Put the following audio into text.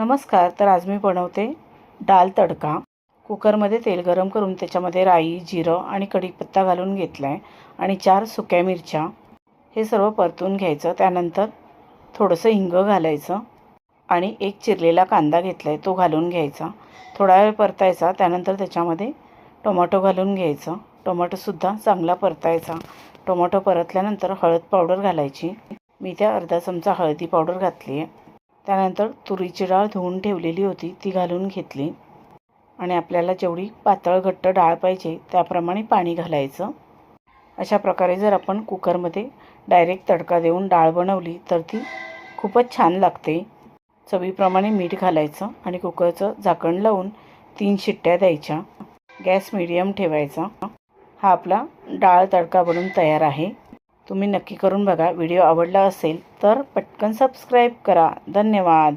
नमस्कार. तर आज मी बनवते डाळ तडका. कुकरमध्ये तेल गरम करून त्याच्यामध्ये राई, जिरं आणि कढीपत्ता घालून घेतला आहे आणि 4 सुक्या मिरच्या हे सर्व परतून घ्यायचं. त्यानंतर थोडंसं हिंग घालायचं आणि एक चिरलेला कांदा घेतला आहे तो घालून घ्यायचा. थोडा वेळ परतायचा. त्यानंतर त्याच्यामध्ये टोमॅटो घालून घ्यायचं. टोमॅटोसुद्धा चांगला परतायचा. टोमॅटो परतल्यानंतर हळद पावडर घालायची. मी त्या अर्धा चमचा हळदी पावडर घातली आहे. त्यानंतर तुरीची डाळ धुवून ठेवलेली होती ती घालून घेतली आणि आपल्याला जेवढी पातळ घट्ट डाळ पाहिजे त्याप्रमाणे पाणी घालायचं. अशा प्रकारे जर आपण कुकरमध्ये डायरेक्ट तडका देऊन डाळ बनवली तर ती खूपच छान लागते. चवीप्रमाणे मीठ घालायचं आणि कुकरचं झाकण लावून 3 शिट्ट्या द्यायच्या. गॅस मीडियम ठेवायचा. हा आपला डाळ तडका बनून तयार आहे. तुम्ही नक्की करून बघा. व्हिडिओ आवडला असेल तर पटकन सबस्क्राईब करा. धन्यवाद.